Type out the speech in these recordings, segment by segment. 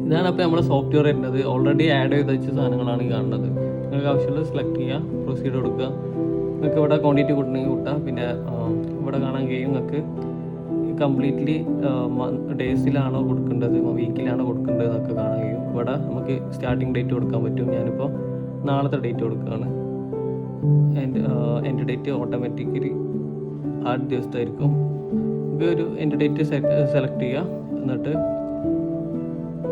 ഇതാണ് അപ്പോൾ നമ്മുടെ സോഫ്റ്റ്വെയർ വരുന്നത്. ഓൾറെഡി ആഡ് ചെയ്ത് വെച്ച സാധനങ്ങളാണ് ഈ കാണുന്നത്. നിങ്ങൾക്ക് ആവശ്യമുള്ളത് സെലക്ട് ചെയ്യുക, പ്രൊസീഡ് കൊടുക്കുക. നിങ്ങൾക്ക് ഇവിടെ ക്വാണ്ടിറ്റി കൂട്ടണമെങ്കിൽ കൂട്ടാം. പിന്നെ ഇവിടെ കാണാൻ കഴിയും നിങ്ങൾക്ക് കംപ്ലീറ്റ്ലി ഡേയ്സിലാണോ കൊടുക്കേണ്ടത്, വീക്കിലാണോ കൊടുക്കേണ്ടത് എന്നൊക്കെ കാണാൻ കഴിയും. ഇവിടെ നമുക്ക് സ്റ്റാർട്ടിങ് ഡേറ്റ് കൊടുക്കാൻ പറ്റും. ഞാനിപ്പോൾ നാളത്തെ ഡേറ്റ് കൊടുക്കുകയാണ്. എൻ്റെ ഡേറ്റ് ഓട്ടോമാറ്റിക്കലി ആ ദിവസത്തായിരിക്കും. ഒരു എൻ്റെ ഡേറ്റ് സെലക്ട് ചെയ്യുക. എന്നിട്ട്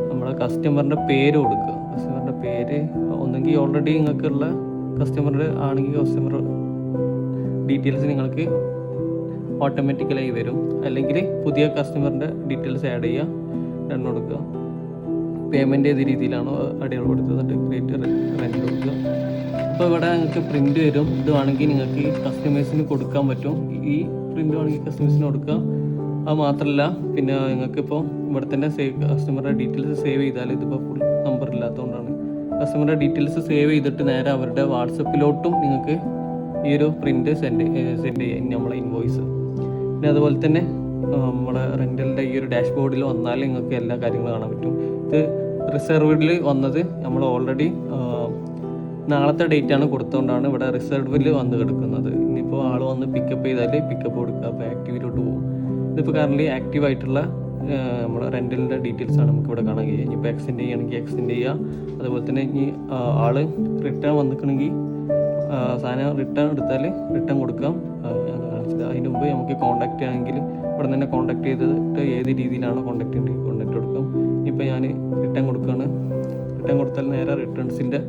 നമ്മുടെ കസ്റ്റമറിൻ്റെ പേര് കൊടുക്കുക. കസ്റ്റമറിൻ്റെ പേര് ഒന്നെങ്കിൽ ഓൾറെഡി നിങ്ങൾക്കുള്ള കസ്റ്റമറുടെ ആണെങ്കിൽ കസ്റ്റമർ ഡീറ്റെയിൽസ് നിങ്ങൾക്ക് ഓട്ടോമാറ്റിക്കലായി വരും. അല്ലെങ്കിൽ പുതിയ കസ്റ്റമറിൻ്റെ ഡീറ്റെയിൽസ് ആഡ് ചെയ്യുക, റൺ കൊടുക്കുക. പേയ്മെൻറ്റ് ഏത് രീതിയിലാണോ അടയാളപ്പെടുത്തുക, എന്നിട്ട് ക്രിയേറ്റ് റെൻറ്റ് കൊടുക്കുക. അപ്പോൾ ഇവിടെ നിങ്ങൾക്ക് പ്രിൻ്റ് വരും. ഇത് വേണമെങ്കിൽ നിങ്ങൾക്ക് കസ്റ്റമേഴ്സിന് കൊടുക്കാൻ പറ്റും. ഈ പ്രിൻ്റ് വേണമെങ്കിൽ കസ്റ്റമേഴ്സിന് കൊടുക്കുക. അത് മാത്രമല്ല പിന്നെ നിങ്ങൾക്കിപ്പോൾ ഇവിടെ തന്നെ കസ്റ്റമറുടെ ഡീറ്റെയിൽസ് സേവ് ചെയ്താൽ, ഇതിപ്പോൾ ഫുൾ നമ്പർ ഇല്ലാത്തതുകൊണ്ടാണ്, കസ്റ്റമറുടെ ഡീറ്റെയിൽസ് സേവ് ചെയ്തിട്ട് നേരെ അവരുടെ വാട്സപ്പിലോട്ടും നിങ്ങൾക്ക് ഈ ഒരു പ്രിൻ്റ് സെൻഡ് ചെയ്യാം, നമ്മളെ ഇൻവോയ്സ്. പിന്നെ അതുപോലെ തന്നെ നമ്മളെ റെൻ്റലിൻ്റെ ഈ ഒരു ഡാഷ്ബോർഡിൽ വന്നാൽ നിങ്ങൾക്ക് എല്ലാ കാര്യങ്ങളും കാണാൻ പറ്റും. ഇത് റിസർവ്ഡിൽ വന്നത് നമ്മൾ ഓൾറെഡി നാളത്തെ ഡേറ്റാണ് കൊടുത്തുകൊണ്ടാണ് ഇവിടെ റിസർവ്ഡിൽ വന്ന് കിടക്കുന്നത്. ഇനിയിപ്പോൾ ആൾ വന്ന് പിക്കപ്പ് ചെയ്താൽ പിക്കപ്പ് കൊടുക്കുക, അപ്പോൾ ആക്റ്റീവിലോട്ട് പോകും. ഇതിപ്പോൾ കറൻ്റ് ആക്റ്റീവായിട്ടുള്ള നമ്മുടെ റെൻ്റലിൻ്റെ ഡീറ്റെയിൽസ് ആണ് നമുക്ക് ഇവിടെ കാണാൻ കഴിയുക. ഇനിയിപ്പോൾ എക്സ്റ്റെൻഡ് ചെയ്യുകയാണെങ്കിൽ എക്സ്റ്റെൻഡ് ചെയ്യുക. അതുപോലെ തന്നെ ഇനി ആൾ റിട്ടേൺ വന്നിക്കണമെങ്കിൽ സാധനം റിട്ടേൺ എടുത്താൽ റിട്ടേൺ കൊടുക്കാം. കാണിച്ചത് അതിന് മുമ്പ് നമുക്ക് കോൺടാക്റ്റ് ചെയ്യണമെങ്കിൽ ഇവിടെ തന്നെ കോൺടാക്ട് ചെയ്തിട്ട് ഏത് രീതിയിലാണോ കോൺടാക്ട് ചെയ്യേണ്ടത് കോൺടാക്ട് കൊടുക്കാം. ഇപ്പോൾ ഞാൻ റിട്ടേൺ കൊടുക്കുകയാണ്. റിട്ടേൺ കൊടുത്താൽ നേരെ റിട്ടേൺസിൻ്റെ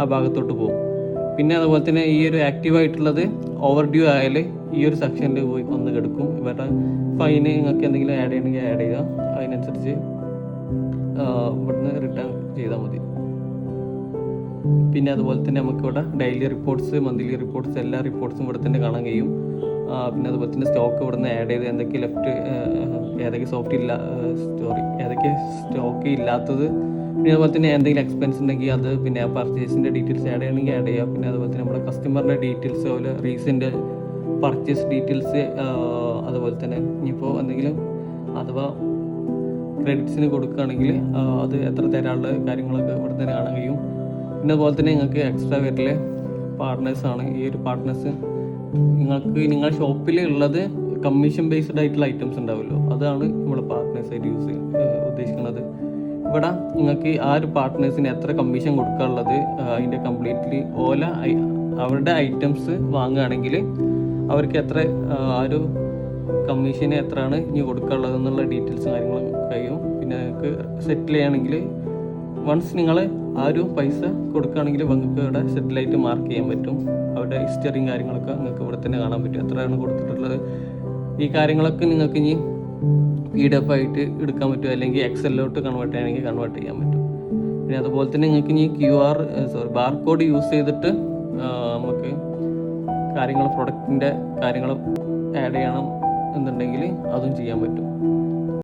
ആ ഭാഗത്തോട്ട് പോകും. പിന്നെ അതുപോലെ തന്നെ ഈ ഒരു ആക്റ്റീവായിട്ടുള്ളത് ഓവർ ഡ്യൂ ആയാൽ ഈ ഒരു സെക്ഷനിൽ പോയി വന്ന് കിടക്കും. ഇവരുടെ ഫൈന് നിങ്ങൾക്ക് എന്തെങ്കിലും ആഡ് ചെയ്യണമെങ്കിൽ ആഡ് ചെയ്യുക. അതിനനുസരിച്ച് ഇവിടുന്ന് റിട്ടേൺ ചെയ്താൽ മതി. പിന്നെ അതുപോലെ തന്നെ നമുക്കിവിടെ ഡെയിലി റിപ്പോർട്ട്സ്, മന്ത്ലി റിപ്പോർട്ട്സ്, എല്ലാ റിപ്പോർട്ട്സും ഇവിടെ തന്നെ കാണാൻ കഴിയും. പിന്നെ അതുപോലെ തന്നെ സ്റ്റോക്ക് ഇവിടെ നിന്ന് ആഡ് ചെയ്ത് എന്തൊക്കെ ലെഫ്റ്റ്, ഏതൊക്കെ ഏതൊക്കെ സ്റ്റോക്ക് ഇല്ലാത്തത്, പിന്നെ അതുപോലെ തന്നെ എന്തെങ്കിലും എക്സ്പെൻസ് ഉണ്ടെങ്കിൽ അത്, പിന്നെ പർച്ചേസിൻ്റെ ഡീറ്റെയിൽസ് ആഡ് ചെയ്യണമെങ്കിൽ ആഡ് ചെയ്യുക. പിന്നെ അതുപോലെ തന്നെ നമ്മുടെ കസ്റ്റമറിൻ്റെ ഡീറ്റെയിൽസ്, അതുപോലെ റീസെൻ്റ് പർച്ചേസ് ഡീറ്റെയിൽസ്, അതുപോലെ തന്നെ ഇനിയിപ്പോൾ എന്തെങ്കിലും അഥവാ ക്രെഡിറ്റ്സിന് കൊടുക്കുകയാണെങ്കിൽ അത് എത്ര തരാനുള്ള കാര്യങ്ങളൊക്കെ ഇവിടെ തന്നെ കാണാൻ കഴിയും. പിന്നെ അതുപോലെ തന്നെ നിങ്ങൾക്ക് എക്സ്ട്രാ വരൽ പാർട്ട്നേഴ്സാണ്. ഈ ഒരു പാർട്ട്നേഴ്സ് നിങ്ങൾക്ക് നിങ്ങളുടെ ഷോപ്പിൽ ഉള്ളത് കമ്മീഷൻ ബേസ്ഡ് ആയിട്ടുള്ള ഐറ്റംസ് ഉണ്ടാവുമല്ലോ, അതാണ് നമ്മൾ പാർട്ട്നേഴ്സായിട്ട് ഉദ്ദേശിക്കുന്നത്. ഇവിടെ നിങ്ങൾക്ക് ആ ഒരു പാർട്ട്നേഴ്സിന് എത്ര കമ്മീഷൻ കൊടുക്കാനുള്ളത്, അതിൻ്റെ കംപ്ലീറ്റ്ലി അവരുടെ ഐറ്റംസ് വാങ്ങുകയാണെങ്കിൽ അവർക്ക് എത്ര ആ ഒരു കമ്മീഷന് എത്രയാണ് ഇനി കൊടുക്കാനുള്ളത് എന്നുള്ള ഡീറ്റെയിൽസും കാര്യങ്ങളും കഴിയും. പിന്നെ നിങ്ങൾക്ക് സെറ്റിൽ ചെയ്യുകയാണെങ്കിൽ വൺസ് നിങ്ങൾ ആ ഒരു പൈസ കൊടുക്കുകയാണെങ്കിൽ നിങ്ങൾക്ക് ഇവിടെ സെറ്റിലായിട്ട് മാർക്ക് ചെയ്യാൻ പറ്റും. അവരുടെ ഹിസ്റ്ററിയും കാര്യങ്ങളൊക്കെ നിങ്ങൾക്ക് ഇവിടെ തന്നെ കാണാൻ പറ്റും, എത്രയാണ് കൊടുത്തിട്ടുള്ളത്. ഈ കാര്യങ്ങളൊക്കെ നിങ്ങൾക്ക് ഇനി PDF ആയിട്ട് എടുക്കാൻ പറ്റും, അല്ലെങ്കിൽ എക്സലിലോട്ട് കൺവേർട്ട് ചെയ്യണമെങ്കിൽ കൺവേർട്ട് ചെയ്യാൻ പറ്റും. പിന്നെ അതുപോലെ തന്നെ നിങ്ങൾക്ക് ഇനി ബാർകോഡ് യൂസ് ചെയ്തിട്ട് നമുക്ക് പ്രൊഡക്റ്റിൻ്റെ കാര്യങ്ങൾ ആഡ് ചെയ്യണം എന്നുണ്ടെങ്കിൽ അതും ചെയ്യാൻ പറ്റും.